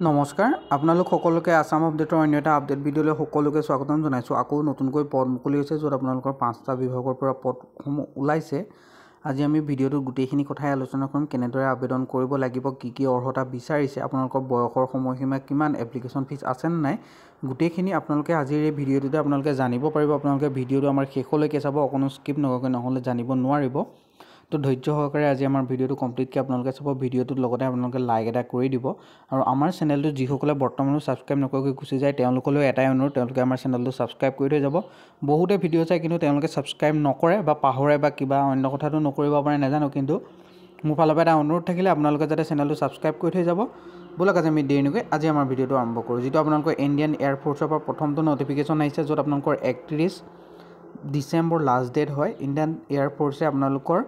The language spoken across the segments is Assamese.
নমস্কাৰ আপোনালোক সকলোকে আসাম আপডেটৰ অন্য এটা আপডেট ভিডিঅ'লৈ সকলোকে স্বাগতম জনাইছোঁ। আকৌ নতুনকৈ পদ মুকলি হৈছে য'ত আপোনালোকৰ 5টা বিভাগৰ পৰা পদসমূহ ওলাইছে। আজি আমি ভিডিঅ'টোত গোটেইখিনি কথাই আলোচনা কৰিম, কেনেদৰে আবেদন কৰিব লাগিব, কি অৰ্হতা বিচাৰিছে, আপোনালোকৰ বয়সৰ সময়সীমা কিমান, এপ্লিকেশ্যন ফিজ আছে নে নাই, গোটেইখিনি আপোনালোকে আজিৰ এই ভিডিঅ'টোতে আপোনালোকে জানিব পাৰিব। আপোনালোকে ভিডিঅ'টো আমাৰ শেষলৈকে চাব, অকণো স্কিপ নকৰাকৈ, নহ'লে জানিব নোৱাৰিব। তো ধৈৰ্য সহকাৰে আজি আমাৰ ভিডিঅ'টো কমপ্লিটকৈ আপোনালোকে চাব। ভিডিঅ'টোৰ লগতে আপোনালোকে লাইক এটা কৰি দিব। আৰু আমাৰ চেনেলটো যিসকলে বৰ্তমানো ছাবস্ক্ৰাইব নকৰাকৈ গুচি যায় তেওঁলোকলৈ এটাই অনুৰোধ, তেওঁলোকে আমাৰ চেনেলটো ছাবস্ক্ৰাইব কৰি থৈ যাব। বহুতে ভিডিঅ' চাই কিন্তু তেওঁলোকে ছাবস্ক্ৰাইব নকৰে বা পাহৰে বা কিবা অন্য কথাটো নকৰিব পাৰে নাজানো, কিন্তু মোৰ ফালৰ পৰা এটা অনুৰোধ থাকিলে আপোনালোকে যাতে চেনেলটো ছাবস্ক্ৰাইব কৰি থৈ যাব। ব'লক আজি আমি দেৰি নকৰি আজি আমাৰ ভিডিঅ'টো আৰম্ভ কৰোঁ। যিটো আপোনালোকৰ ইণ্ডিয়ান এয়াৰফ'ৰ্চৰ পৰা প্ৰথমটো নটিফিকেশ্যন আহিছে, য'ত আপোনালোকৰ 31 ডিচেম্বৰ লাষ্ট ডেট হয়। ইণ্ডিয়ান এয়াৰফ'ৰ্চে আপোনালোকৰ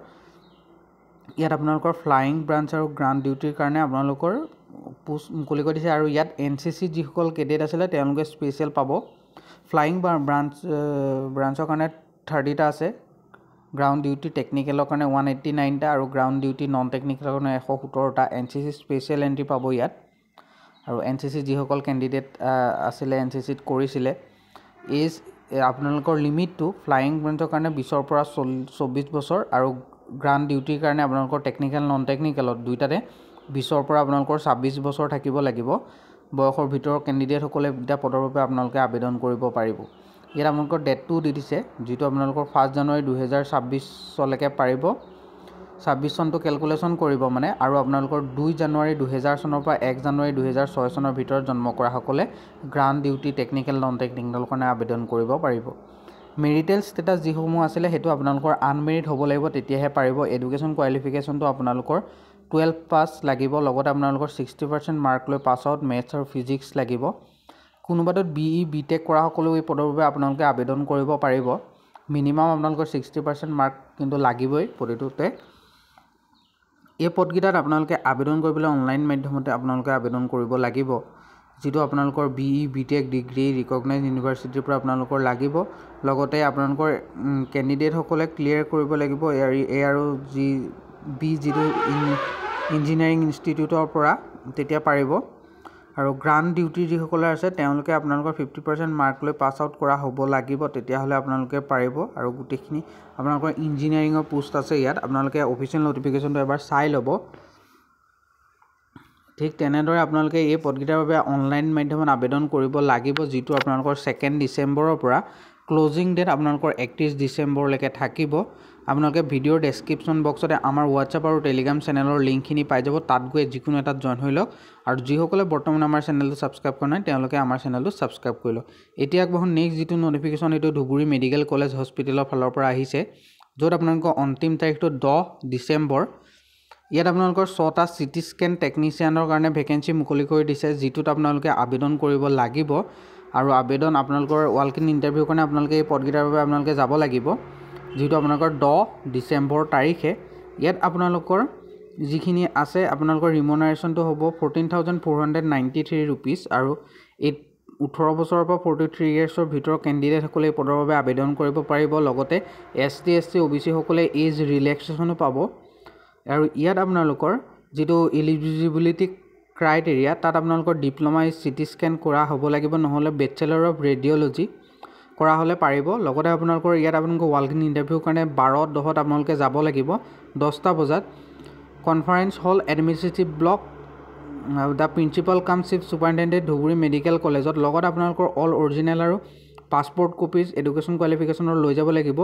ইয়াত আপোনালোকৰ ফ্লাইং ব্ৰাঞ্চ আৰু গ্ৰাণ্ড ডিউটিৰ কাৰণে আপোনালোকৰ পোষ্ট মুকলি কৰি দিছে। আৰু ইয়াত NCC যিসকল কেডেট আছিলে তেওঁলোকে স্পেচিয়েল পাব। ফ্লাইং ব্ৰাঞ্চৰ কাৰণে 30টা আছে, গ্ৰাউণ্ড ডিউটি টেকনিকেলৰ কাৰণে 189টা আৰু গ্ৰাউণ্ড ডিউটি নন টেকনিকেলৰ কাৰণে 117টা। NCC স্পেচিয়েল এণ্ট্ৰি পাব ইয়াত। আৰু NCC যিসকল কেণ্ডিডেট আছিলে, NCCত কৰিছিলে, এজ আপোনালোকৰ লিমিটটো ফ্লাইং ব্ৰাঞ্চৰ কাৰণে 20ৰ পৰা 24 বছৰ আৰু গ্ৰাণ্ড ডিউটিৰ কাৰণে আপোনালোকৰ টেকনিকেল নন টেকনিকেলত দুইটাতে 20ৰ পৰা আপোনালোকৰ 26 বছৰ থাকিব লাগিব। বয়সৰ ভিতৰৰ কেণ্ডিডেটসকলে দুটা পদৰ বাবে আপোনালোকে আবেদন কৰিব পাৰিব। ইয়াত আপোনালোকৰ ডেটটোও দি দিছে, যিটো আপোনালোকৰ 1 জানুৱাৰী 2026লৈকে পাৰিব। 26 চনটো কেলকুলেশ্যন কৰিব মানে। আৰু আপোনালোকৰ 2 জানুৱাৰী 2000 চনৰ পৰা 1 জানুৱাৰী 2006 চনৰ ভিতৰত জন্ম কৰাসকলে গ্ৰাণ্ড ডিউটি টেকনিকেল নন টেকনিকেলৰ কাৰণে আবেদন কৰিব পাৰিব। মেৰিটেল ষ্টেটাছ যিসমূহ আছিলে সেইটো আপোনালোকৰ আনমেৰিড হ'ব লাগিব, তেতিয়াহে পাৰিব। এডুকেশ্যন কোৱালিফিকেশ্যনটো আপোনালোকৰ 12 পাছ লাগিব, লগতে আপোনালোকৰ 60% মাৰ্ক লৈ পাছ আউট মেথছ আৰু ফিজিক্স লাগিব। কোনোবাটোত BE BTech কৰা সকলেও এই পদৰ বাবে আপোনালোকে আবেদন কৰিব পাৰিব। মিনিমাম আপোনালোকৰ 60% মাৰ্ক কিন্তু লাগিবই প্ৰতিটোতে। এই পদকেইটাত আপোনালোকে আবেদন কৰিবলৈ অনলাইন মাধ্যমতে আপোনালোকে আবেদন কৰিব লাগিব, যিটো আপোনালোকৰ BE BTech ডিগ্ৰী ৰিকগনাইজ ইউনিভাৰ্চিটিৰ পৰা আপোনালোকৰ লাগিব। লগতে আপোনালোকৰ কেণ্ডিডেটসকলে ক্লিয়াৰ কৰিব লাগিব আৰু যিটো ইঞ্জিনিয়াৰিং ইনষ্টিটিউটৰ পৰা, তেতিয়া পাৰিব। আৰু গ্ৰাণ্ড ডিউটি যিসকলে আছে তেওঁলোকে আপোনালোকৰ 50% মাৰ্ক লৈ পাছ আউট কৰা হ'ব লাগিব, তেতিয়াহ'লে আপোনালোকে পাৰিব। আৰু গোটেইখিনি আপোনালোকৰ ইঞ্জিনিয়াৰিঙৰ পোষ্ট আছে ইয়াত, আপোনালোকে অফিচিয়েল নটিফিকেশ্যনটো এবাৰ চাই ল'ব। ঠিক তেনেদৰে আপোনালোকে এই পদকেইটাৰ বাবে অনলাইন মাধ্যমত আবেদন কৰিব লাগিব, যিটো আপোনালোকৰ 2 ডিচেম্বৰৰ পৰা ক্লজিং ডেট আপোনালোকৰ 31 ডিচেম্বৰলৈকে থাকিব। আপোনালোকে ভিডিঅ'ৰ ডেছক্ৰিপশ্যন বক্সতে আমাৰ হোৱাটছআপ আৰু টেলিগ্ৰাম চেনেলৰ লিংকখিনি পাই যাব, তাত গৈ যিকোনো এটাত জইন হৈ লওক। আৰু যিসকলে বৰ্তমান আমাৰ চেনেলটো ছাবস্ক্ৰাইব কৰা নাই তেওঁলোকে আমাৰ চেনেলটো ছাবস্ক্ৰাইব কৰি লওক। এতিয়া আগবঢ়ো নেক্সট যিটো নটিফিকেশ্যন, এইটো ধুবুৰী মেডিকেল কলেজ হস্পিটেলৰ ফালৰ পৰা আহিছে, য'ত আপোনালোকৰ অন্তিম তাৰিখটো 10 ডিচেম্বৰ। ইয়াত আপোনালোকৰ 6টা CT স্কেন টেকনিচিয়ানৰ কাৰণে ভেকেঞ্চি মুকলি কৰি দিছে, যিটোত আপোনালোকে আবেদন কৰিব লাগিব। আৰু আবেদন আপোনালোকৰ ৱাক ইন ইণ্টাৰভিউৰ কাৰণে আপোনালোকে এই পদকেইটাৰ বাবে আপোনালোকে যাব লাগিব, যিটো আপোনালোকৰ 10 ডিচেম্বৰ তাৰিখে। ইয়াত আপোনালোকৰ যিখিনি আছে, আপোনালোকৰ ৰিমুনাৰেশ্যনটো হ'ব 14,493 ৰুপিজ। আৰু 18 বছৰৰ পৰা 43 ইয়াৰ্ছৰ ভিতৰৰ কেণ্ডিডেটসকলে এই পদৰ বাবে আবেদন কৰিব পাৰিব। লগতে ST SC OBC সকলে এজ ৰিলেক্সেশ্যনো পাব। আৰু ইয়াত আপোনালোকৰ যিটো এলিজিবিলিটি ক্ৰাইটেৰিয়া, তাত আপোনালোকৰ ডিপ্ল'মা ইন CT স্কেন কৰা হ'ব লাগিব, নহ'লে বেচেলৰ অফ ৰেডিঅ'লজি কৰা হ'লে পাৰিব। লগতে আপোনালোকৰ ইয়াত আপোনালোকৰ ৱাক ইন ইণ্টাৰভিউৰ কাৰণে 12/10 আপোনালোকে যাব লাগিব, 10টা বজাত। Conference hall administrative block, the principal কাম চিফ ছুপাৰিণ্টেণ্ডেণ্ট ধুবুৰী মেডিকেল কলেজত। লগত আপোনালোকৰ অল অৰিজিনেল আৰু পাছপৰ্ট কপিজ এডুকেশ্যন কোৱালিফিকেশ্যনৰ লৈ যাব লাগিব।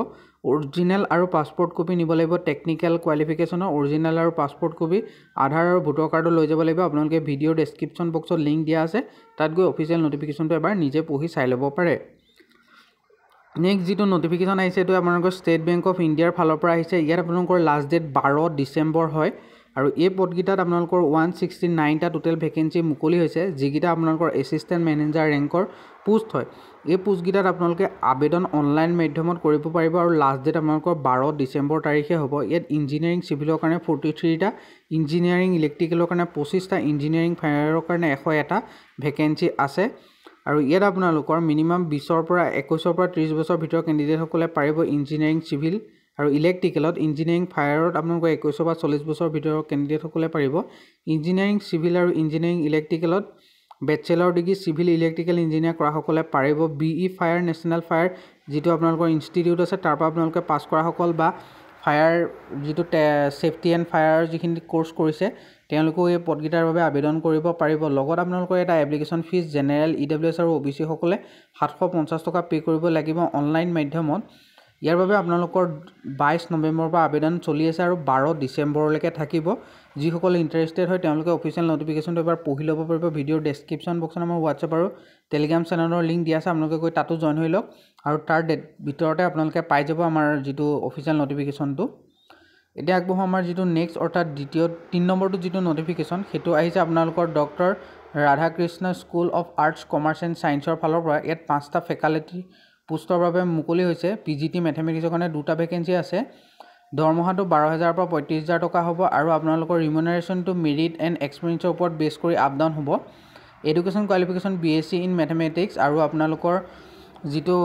অৰিজিনেল আৰু পাছপৰ্ট কপি নিব লাগিব। টেকনিকেল কোৱালিফিকেশ্যনৰ অৰিজিনেল আৰু পাছপৰ্ট কপি, আধাৰ আৰু ভোটাৰ কাৰ্ডো লৈ যাব লাগিব। আপোনালোকে ভিডিঅ'ৰ ডেছক্ৰিপশ্যন বক্সত লিংক দিয়া আছে, তাত গৈ অফিচিয়েল নটিফিকেশ্যনটো এবাৰ নিজে পঢ়ি চাই ল'ব পাৰে। নেক্সট যিটো নটিফিকেশ্যন আহিছে, এইটো আপোনালোকৰ ষ্টেট বেংক অফ ইণ্ডিয়াৰ ফালৰ পৰা আহিছে। ইয়াত আপোনালোকৰ লাষ্ট ডেট 12 ডিচেম্বৰ হয়। আৰু এই পদকেইটাত আপোনালোকৰ 169টা টোটেল ভেকেঞ্চি মুকলি হৈছে, যিকেইটা আপোনালোকৰ এছিষ্টেণ্ট মেনেজাৰ ৰেংকৰ পোষ্ট হয়। এই পোষ্টকেইটাত আপোনালোকে আবেদন অনলাইন মাধ্যমত কৰিব পাৰিব। আৰু লাষ্ট ডেট আপোনালোকৰ 12 ডিচেম্বৰ তাৰিখে হ'ব। ইয়াত ইঞ্জিনিয়াৰিং চিভিলৰ কাৰণে 43টা, ইঞ্জিনিয়াৰিং ইলেক্ট্ৰিকেলৰ কাৰণে 25টা, ইঞ্জিনিয়াৰিং ফায়াৰৰ কাৰণে 101টা ভেকেঞ্চি আছে। আৰু ইয়াত আপোনালোকৰ মিনিমাম 20ৰ পৰা 21ৰ পৰা 30 বছৰ ভিতৰৰ কেণ্ডিডেটসকলে পাৰিব ইঞ্জিনিয়াৰিং চিভিল আৰু ইলেক্ট্ৰিকেলত। ইঞ্জিনিয়াৰিং ফায়াৰত আপোনালোকৰ 21 পৰা 40 বছৰ ভিতৰৰ কেণ্ডিডেটসকলে পাৰিব। ইঞ্জিনিয়াৰিং চিভিল আৰু ইঞ্জিনিয়াৰিং ইলেক্ট্ৰিকেলত bachelor degree civil electrical engineer কৰাসকলে পাৰিব। BE ফায়াৰ নেশ্যনেল ফায়াৰ যিটো আপোনালোকৰ ইনষ্টিটিউট আছে তাৰ পৰা আপোনালোকে পাছ কৰাসকল বা ফায়াৰ যিটো ছেফটি এণ্ড ফায়াৰ যিখিনি কোৰ্চ কৰিছে তেওঁলোকেও এই পদকেইটাৰ বাবে আবেদন কৰিব পাৰিব। লগত আপোনালোকৰ এটা এপ্লিকেশ্যন ফিজ জেনেৰেল EWS আৰু OBC সকলে 750 টকা পে' কৰিব লাগিব অনলাইন মাধ্যমত। ইয়াৰ বাবে আপোনালোকৰ 22 নৱেম্বৰৰ পৰা আবেদন চলি আছে আৰু 12 ডিচেম্বৰলৈকে থাকিব। যিসকলে ইণ্টাৰেষ্টেড হয় তেওঁলোকে অফিচিয়েল নটিফিকেশ্যনটো এবাৰ পঢ়ি ল'ব পাৰিব। ভিডিঅ'ৰ ডেছক্ৰিপশ্যন বক্সত আমাৰ হোৱাটছআপ আৰু টেলিগ্ৰাম চেনেলৰ লিংক দিয়া আছে, আপোনালোকে গৈ তাতো জইন হৈ লওক আৰু তাৰ ভিতৰতে আপোনালোকে পাই যাব আমাৰ যিটো অফিচিয়েল নটিফিকেশ্যনটো। এতিয়া আগবঢ়ো আমাৰ যিটো নেক্সট অৰ্থাৎ 3 নম্বৰটো যিটো নটিফিকেশ্যন সেইটো আহিছে আপোনালোকৰ doctor Radhakrishna school of arts commerce and ছায়েন্সৰ ফালৰ পৰা। ইয়াত 5টা ফেকাল্টি পোষ্টৰ বাবে মুকলি হৈছে। PGT মেথমেটিক্সৰ কাৰণে 2টা ভেকেঞ্চি আছে। দৰমহাটো 12,000 পৰা 35,000 টকা হ'ব আৰু আপোনালোকৰ ৰিমুনাৰেশ্যনটো মেৰিট এণ্ড এক্সপিৰিয়েঞ্চৰ ওপৰত বেছ কৰি আপ ডাউন হ'ব। Education qualification BSc in mathematics আৰু আপোনালোকৰ যিটো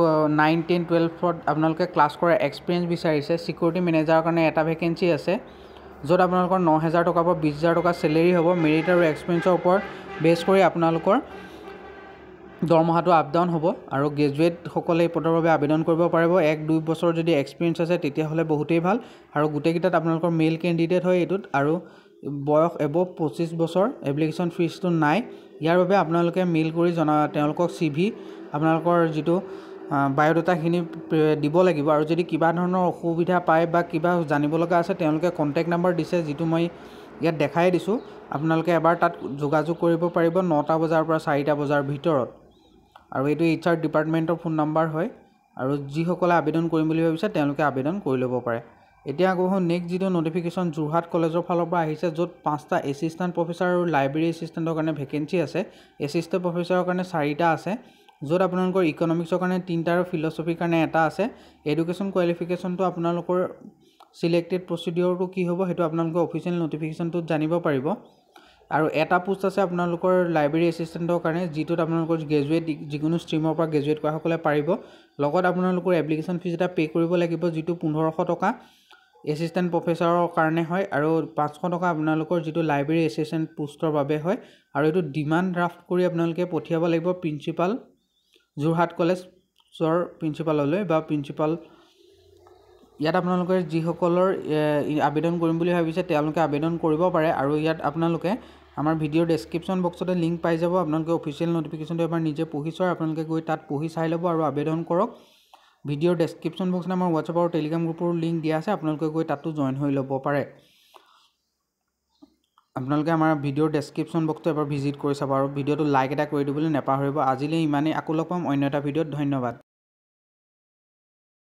9, 10, 12ত আপোনালোকে ক্লাছ কৰা এক্সপিৰিয়েঞ্চ বিচাৰিছে। ছিকিউৰিটি মেনেজাৰৰ কাৰণে এটা ভেকেঞ্চি আছে য'ত আপোনালোকৰ 9,000 টকাৰ পৰা 20,000 টকা চেলেৰি হ'ব। মেৰিট আৰু এক্সপিৰিয়েঞ্চৰ ওপৰত বেছ কৰি আপোনালোকৰ দৰমহাটো আপ ডাউন হ'ব আৰু গ্ৰেজুৱেটসকলে এই পদৰ বাবে আবেদন কৰিব পাৰিব। 1-2 বছৰ যদি এক্সপিৰিয়েঞ্চ আছে তেতিয়াহ'লে বহুতেই ভাল আৰু গোটেইকেইটাত আপোনালোকৰ মেল কেণ্ডিডেট হয় এইটোত আৰু বয়স এবভ 25 বছৰ। এপ্লিকেশ্যন ফিজটো নাই। ইয়াৰ বাবে আপোনালোকে মেইল কৰি তেওঁলোকক CV আপোনালোকৰ যিটো বায়'ডাটাখিনি দিব লাগিব আৰু যদি কিবা ধৰণৰ অসুবিধা পায় বা কিবা জানিব লগা আছে তেওঁলোকে কণ্টেক্ট নাম্বাৰ দিছে যিটো মই ইয়াত দেখাই দিছোঁ। আপোনালোকে এবাৰ তাত যোগাযোগ কৰিব পাৰিব 9টা বজাৰ পৰা 4টা বজাৰ ভিতৰত আৰু এইটো HR ডিপাৰ্টমেণ্টৰ ফোন নাম্বাৰ হয় আৰু যিসকলে আবেদন কৰিম বুলি ভাবিছে তেওঁলোকে আবেদন কৰি ল'ব পাৰে। এতিয়া আকৌ নেক্সট যিটো নটিফিকেশ্যন যোৰহাট কলেজৰ ফালৰ পৰা আহিছে য'ত 5টা এছিষ্টেণ্ট প্ৰফেচাৰ আৰু লাইব্ৰেৰী এছিষ্টেণ্টৰ কাৰণে ভেকেঞ্চি আছে। এছিষ্টেণ্ট প্ৰফেচাৰৰ কাৰণে 4টা আছে য'ত আপোনালোকৰ ইকনমিক্সৰ কাৰণে 3টা আৰু ফিলচফিৰ কাৰণে এটা আছে। এডুকেশ্যন কোৱালিফিকেশ্যনটো আপোনালোকৰ চিলেক্টেড প্ৰচিডিঅ'ৰটো কি হ'ব সেইটো আপোনালোকে অফিচিয়েল নটিফিকেশ্যনটোত জানিব পাৰিব আৰু এটা পোষ্ট আছে আপোনালোকৰ লাইব্ৰেৰী এছিষ্টেণ্টৰ কাৰণে যিটোত আপোনালোকৰ গ্ৰেজুৱেট যিকোনো ষ্ট্ৰীমৰ পৰা গ্ৰেজুৱেট কৰাসকলে পাৰিব। লগত আপোনালোকৰ এপ্লিকেশ্যন ফিজ এটা পে' কৰিব লাগিব যিটো 1500 টকা এছিষ্টেণ্ট প্ৰফেচাৰৰ কাৰণে হয় আৰু 500 টকা আপোনালোকৰ যিটো লাইব্ৰেৰী এছিষ্টেণ্ট পোষ্টৰ বাবে হয় আৰু এইটো ডিমাণ্ড ড্ৰাফ্ট কৰি আপোনালোকে পঠিয়াব লাগিব প্ৰিন্সিপাল যোৰহাট কলেজৰ প্ৰিন্সিপাললৈ বা প্ৰিন্সিপাল। ইয়াত আপোনালোকে যিসকলৰ আবেদন কৰিম বুলি ভাবিছে তেওঁলোকে আবেদন কৰিব পাৰে আৰু ইয়াত আপোনালোকে আমাৰ ভিডিঅ'ৰ ডেছক্ৰিপশ্যন বক্সতে লিংক পাই যাব। আপোনালোকে অফিচিয়েল নটিফিকেশ্যনটো এবাৰ নিজে পঢ়ি চাওক। আপোনালোকে গৈ তাত পঢ়ি চাই ল'ব আৰু আবেদন কৰক। ভিডিঅ'ৰ ডেছক্ৰিপশ্যন বক্সত আমাৰ হোৱাটছআপ আৰু টেলিগ্ৰাম গ্ৰুপৰ লিংক দিয়া আছে, আপোনালোকে গৈ তাতো জইন হৈ ল'ব পাৰে। আপোনালোকে আমাৰ ভিডিঅ'ৰ ডেছক্ৰিপশ্যন বক্সটো এবাৰ ভিজিট কৰি চাব আৰু ভিডিঅ'টো লাইক এটা কৰি দিবলৈ নাপাহৰিব। আজিলৈ ইমানেই, আকৌ লগ পাম অন্য এটা ভিডিঅ'ত। ধন্যবাদ।